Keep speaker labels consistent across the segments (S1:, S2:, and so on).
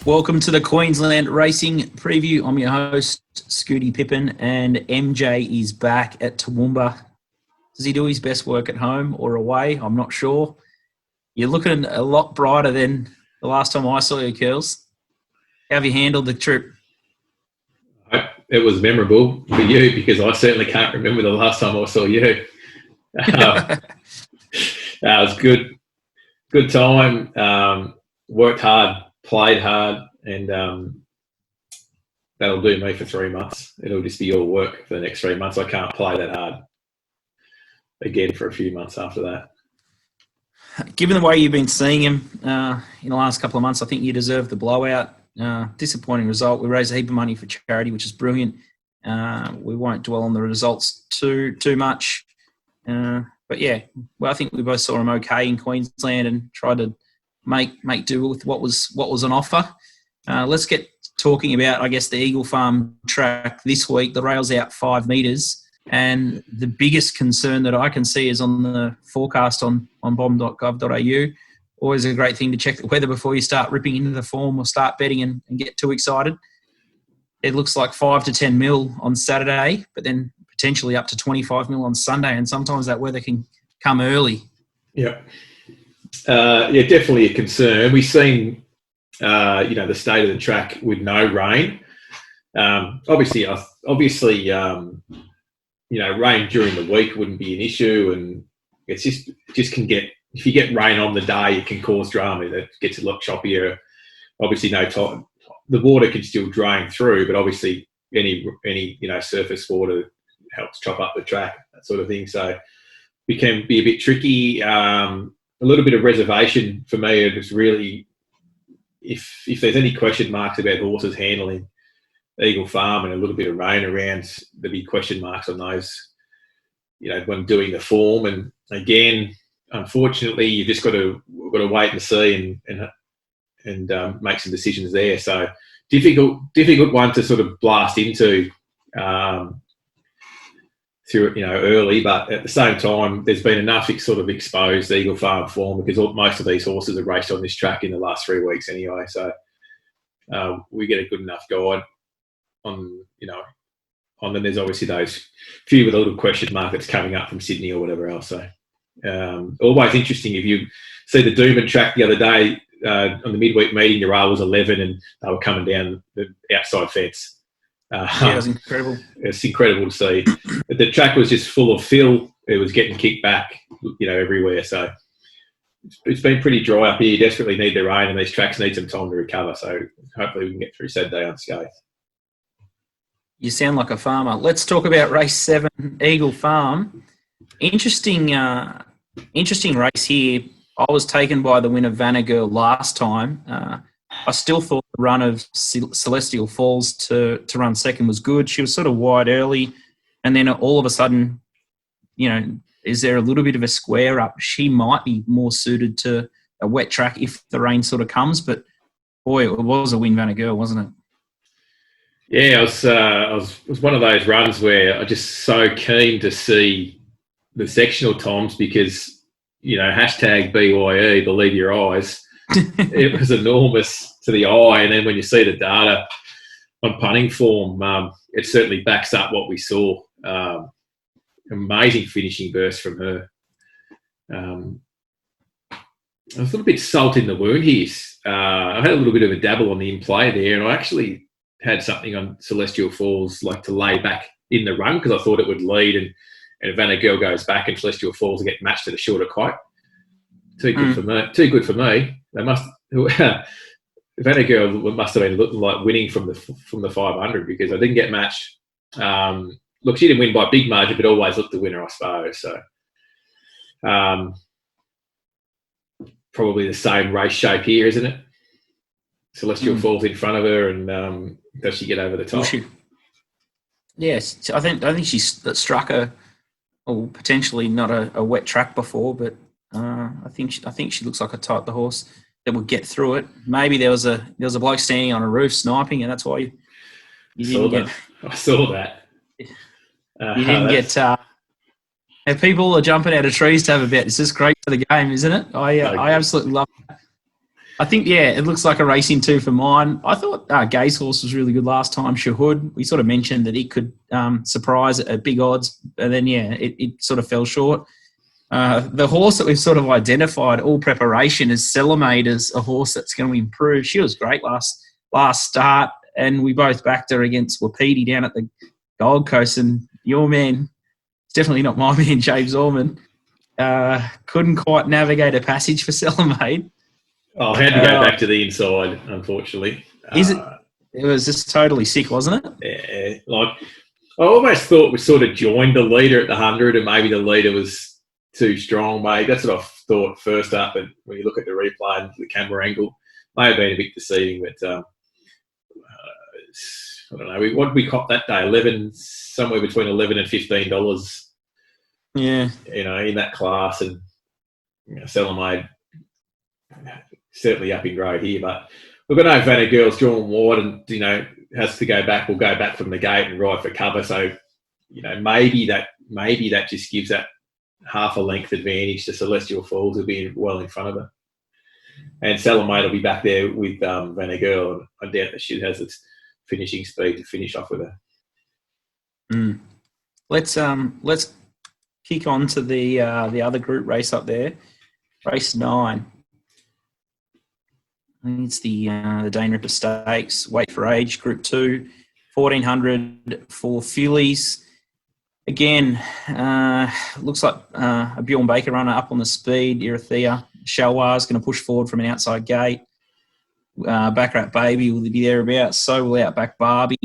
S1: Welcome to the Queensland Racing Preview. I'm your host, Scooty Pippin, and MJ is back at Toowoomba. Does he do his best work at home or away? I'm not sure. You're looking a lot brighter than the last time I saw you, Curls. How have you handled the trip?
S2: It was memorable for you because I certainly can't remember the last time I saw you. It was good time. Worked hard, played hard, and that'll do me for 3 months. It'll just be all work for the next 3 months. I can't play that hard again for a few months after that.
S1: Given the way you've been seeing him in the last couple of months, I think you deserve the blowout. Disappointing result. We raised a heap of money for charity, which is brilliant. We won't dwell on the results too much. But yeah, well, I think we both saw him okay in Queensland and tried to make do with what was on offer. Let's get talking about, I guess, the Eagle Farm track this week. The rail's out 5 metres, and the biggest concern that I can see is on the forecast on bomb.gov.au. Always a great thing to check the weather before you start ripping into the form or start betting and get too excited. It looks like 5 to 10 mil on Saturday, but then potentially up to 25 mil on Sunday, and sometimes that weather can come early.
S2: Yeah. Definitely a concern. We've seen, the state of the track with no rain. Obviously, rain during the week wouldn't be an issue, and it's just can get, if you get rain on the day, it can cause drama. That gets a lot choppier. Obviously, the water can still drain through, but obviously any surface water helps chop up the track, that sort of thing. So it can be a bit tricky. A little bit of reservation for me. It's really, if there's any question marks about horses handling Eagle Farm and a little bit of rain around, there'll be question marks on those, when doing the form. And again, unfortunately, you just got to wait and see and make some decisions there. So difficult one to sort of blast into through early, but at the same time, there's been enough sort of exposed Eagle Farm form because most of these horses have raced on this track in the last 3 weeks anyway. So we get a good enough guide on then there's obviously those few with a little question marks coming up from Sydney or whatever else. So always interesting. If you see the Doomben track the other day on the midweek meeting, the rail was 11 and they were coming down the outside fence.
S1: Yeah, it was incredible.
S2: It's incredible to see. The track was just full of fill. It was getting kicked back, everywhere. So it's been pretty dry up here. You desperately need the rain, and these tracks need some time to recover. So hopefully we can get through Saturday unscathed.
S1: You sound like a farmer. Let's talk about race 7, Eagle Farm. Interesting race here. I was taken by the winner, Vanna Girl, last time. I still thought the run of Celestial Falls to run second was good. She was sort of wide early, and then all of a sudden, is there a little bit of a square up? She might be more suited to a wet track if the rain sort of comes, but boy, it was a win, Vanna Girl, wasn't it?
S2: Yeah, it was one of those runs where I just so keen to see the sectional times because, hashtag BYE, believe your eyes. It was enormous to the eye, and then when you see the data on punting form, it certainly backs up what we saw. Amazing finishing burst from her. I was a little bit salt in the wound here. I had a little bit of a dabble on the in-play there, and I actually had something on Celestial Falls like to lay back in the run because I thought it would lead, and if Vanna Girl goes back and Celestial Falls will get matched at a shorter quite. Too good for me. They must. Vanna Girl must have been looking like winning from the 500 because I didn't get matched. Look, she didn't win by a big margin, but always looked the winner, I suppose. So, probably the same race shape here, isn't it? Celestial Falls in front of her, and does she get over the top?
S1: Yes, I think she struck potentially not a wet track before, but I think she looks like a type of horse that would get through it. Maybe there was a bloke standing on a roof sniping, and that's why you didn't get.
S2: I saw that.
S1: You didn't get. If people are jumping out of trees to have a bet, it's just great for the game, isn't it? I absolutely love it. I think, it looks like a race in two for mine. I thought Gay's horse was really good last time, Shahud. We sort of mentioned that he could surprise at big odds, and then, it sort of fell short. The horse that we've sort of identified all preparation is Selamade as a horse that's going to improve. She was great last start, and we both backed her against Wapiti down at the Gold Coast, and your man, it's definitely not my man, James Orman, couldn't quite navigate a passage for Selamade.
S2: Oh, I had to go back to the inside, unfortunately.
S1: It was just totally sick, wasn't
S2: it? Yeah, I almost thought we sort of joined the leader at the 100, and maybe the leader was too strong, mate. That's what I thought first up, and when you look at the replay and the camera angle, may have been a bit deceiving, but I don't know. What did we cop that day? Somewhere between $11 and $15.
S1: Yeah,
S2: in that class, and Selamade certainly up in grade here, but we've got no Vanna Girls drawn wide, and has to go back. We'll go back from the gate and ride for cover. So maybe that just gives that half a length advantage to Celestial Falls, who'll be well in front of her. And Selamade will be back there with Vanna Girl. I doubt that she has its finishing speed to finish off with her.
S1: Let's kick on to the other group race up there, race 9. It's the Dane Ripper Stakes, weight for age, Group 2, 1400 for fillies. Again, looks like a Bjorn Baker runner up on the speed. Irithea Shalwar is going to push forward from an outside gate. Backrat Baby will be thereabouts. So will Outback Barbie,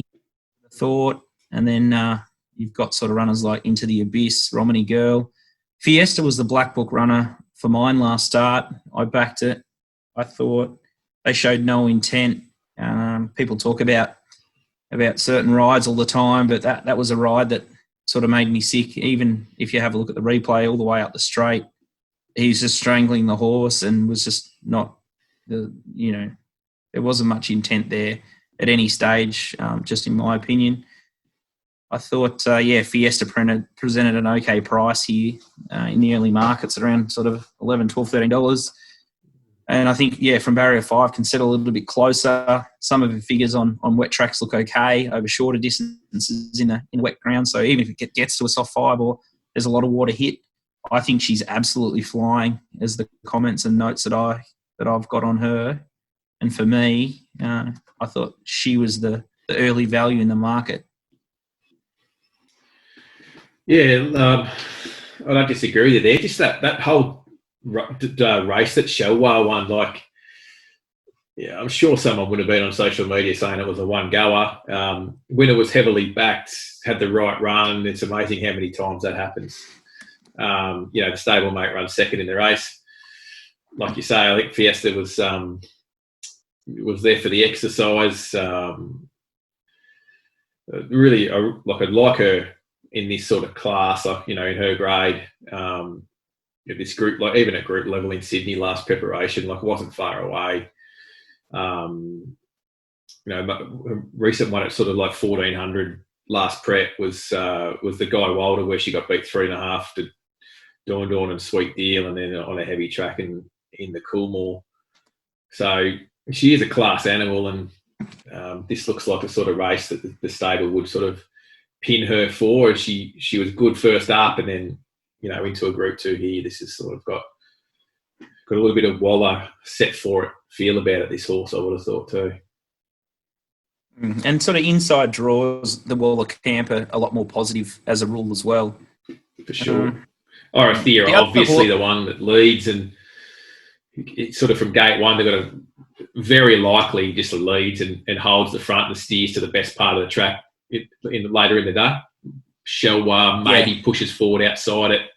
S1: thought. And then you've got sort of runners like Into the Abyss, Romany Girl. Fiesta was the Black Book runner for mine last start. I backed it. I thought they showed no intent. People talk about certain rides all the time, but that was a ride that sort of made me sick. Even if you have a look at the replay all the way up the straight, he's just strangling the horse and was just not, there wasn't much intent there at any stage, just in my opinion. I thought, Fiesta presented an okay price here in the early markets, around sort of $11, $12, $13. And I think, from barrier 5 can settle a little bit closer. Some of the figures on wet tracks look okay over shorter distances in wet ground. So even if it gets to a soft 5 or there's a lot of water hit, I think she's absolutely flying, as the comments and notes that I've got on her. And for me, I thought she was the early value in the market.
S2: Yeah, I don't disagree with you there. Just that whole race that Shalwar won, I'm sure someone would have been on social media saying it was a one-goer. Winner was heavily backed, had the right run. It's amazing how many times that happens. The stablemate runs second in the race. Like you say, I think Fiesta was there for the exercise. Really, I like her in this sort of class, in her grade. This group, even at group level in Sydney last preparation, wasn't far away. Recent one at sort of 1400 last prep was the Guy Wilder, where she got beat 3.5 to Dawn and Sweet Deal, and then on a heavy track in the Coolmore. So she is a class animal, and this looks like a sort of race that the stable would sort of pin her for. She was good first up, and then into a Group 2 here. This has sort of got a little bit of Waller set for it feel about it, this horse, I would have thought too.
S1: And sort of inside draws the Waller camp a lot more positive as a rule as well.
S2: For sure. Irithea, obviously the one that leads, and it's sort of from gate 1, they've got a very likely just leads and holds the front and steers to the best part of the track later in the day. Shalwar maybe pushes forward outside it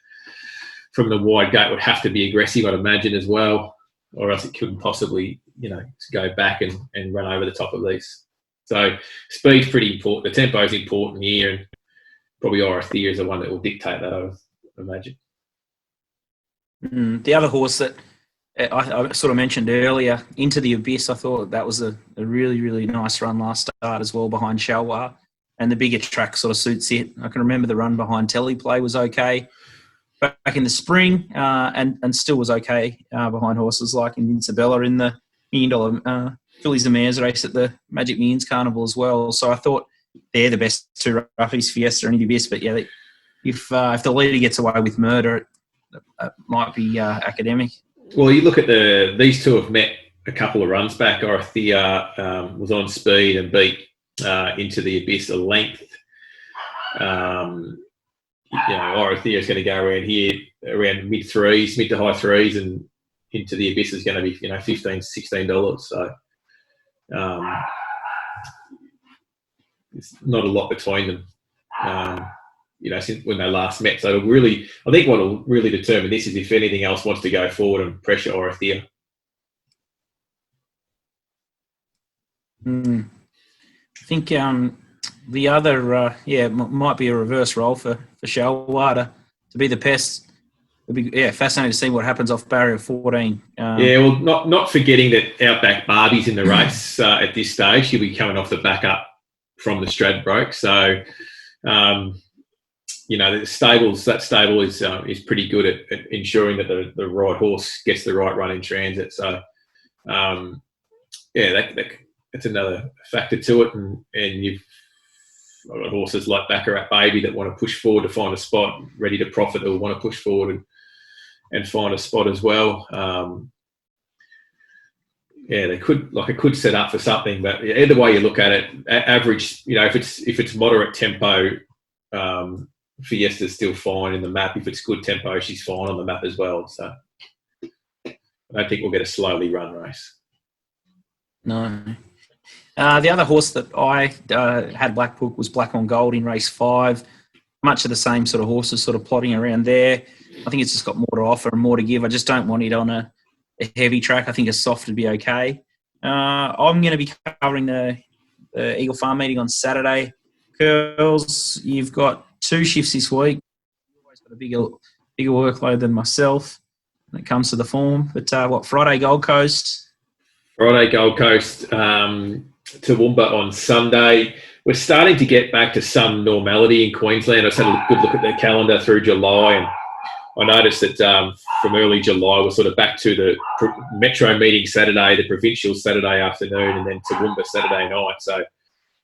S2: from the wide gate, would have to be aggressive, I'd imagine, as well, or else it couldn't possibly, go back and run over the top of these. So speed's pretty important. The tempo's important here, and probably Irithea is the one that will dictate that, I would imagine.
S1: The other horse that I sort of mentioned earlier, Into the Abyss, I thought that was a really, really nice run last start as well behind Shalwar. And the bigger track sort of suits it. I can remember the run behind Teleplay was okay back in the spring, and still was okay behind horses like Invincibella in the $1 million fillies and mares race at the Magic Millions Carnival as well. So I thought they're the best two roughies, Fiesta and Ibis. But yeah, if the leader gets away with murder, it might be academic.
S2: Well, you look at these two have met a couple of runs back. Orothea was on speed and beat Into the Abyss a length. Orothea is going to go around here around mid to high threes, and Into the Abyss is going to be $15, $16. So it's not a lot between them. Since when they last met. So I think what will really determine this is if anything else wants to go forward and pressure Orothea.
S1: I think the other, might be a reverse role for Ciurleo to be the pest. It'll be fascinating to see what happens off barrier 14.
S2: Not forgetting that Outback Barbie's in the race at this stage. She'll be coming off the back up from the Stradbroke. So, the stable is pretty good at ensuring that the right horse gets the right run in transit. So, that's another factor to it. And you've got horses like Baccarat Baby that want to push forward to find a spot, ready to profit, or want to push forward and find a spot as well. They could set up for something, but either way you look at it, average, if it's moderate tempo, Fiesta's still fine in the map. If it's good tempo, she's fine on the map as well. So I don't think we'll get a slowly run race.
S1: No. The other horse that I had Black Book was Black on Gold in race 5. Much of the same sort of horses sort of plotting around there. I think it's just got more to offer and more to give. I just don't want it on a heavy track. I think a soft would be okay. I'm going to be covering the Eagle Farm meeting on Saturday. Curls, you've got 2 shifts this week. You've always got a bigger workload than myself when it comes to the form. But Friday Gold Coast?
S2: Friday Gold Coast, Toowoomba on Sunday. We're starting to get back to some normality in Queensland. I just had a good look at the calendar through July, and I noticed that from early July we're sort of back to the Metro meeting Saturday, the provincial Saturday afternoon, and then Toowoomba Saturday night. So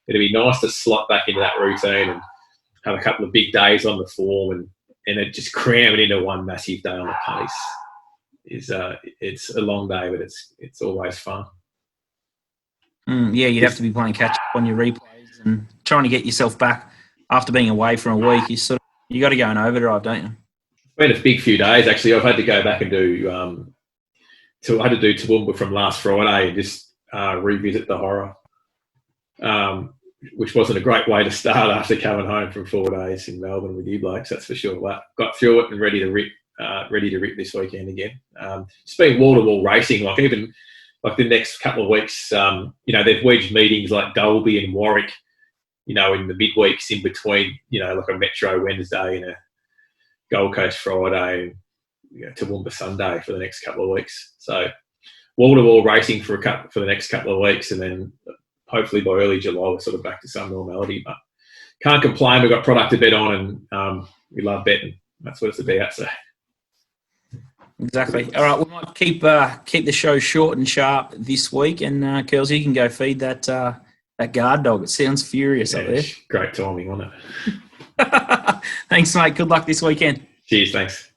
S2: it'd be nice to slot back into that routine and have a couple of big days on the form and it just cram it into one massive day on the pace. It's a long day, but it's always fun.
S1: You'd have to be playing catch up on your replays and trying to get yourself back after being away for a week. You got to go in overdrive, don't you?
S2: It's been a big few days actually. I've had to go back and do Toowoomba from last Friday and just revisit the horror, which wasn't a great way to start after coming home from 4 days in Melbourne with you blokes, that's for sure. But got through it and ready to rip this weekend again. It's been wall-to-wall racing, even the next couple of weeks. They've wedged meetings like Dalby and Warwick, in the midweeks in between, like a Metro Wednesday and a Gold Coast Friday, and Toowoomba Sunday for the next couple of weeks. So wall-to-wall racing for the next couple of weeks, and then hopefully by early July we're sort of back to some normality. But can't complain. We've got product to bet on, and we love betting. That's what it's about. So.
S1: Exactly. All right, we might keep the show short and sharp this week, and Curls, you can go feed that guard dog. It sounds furious up there.
S2: Great timing on it.
S1: Thanks, mate. Good luck this weekend.
S2: Cheers. Thanks.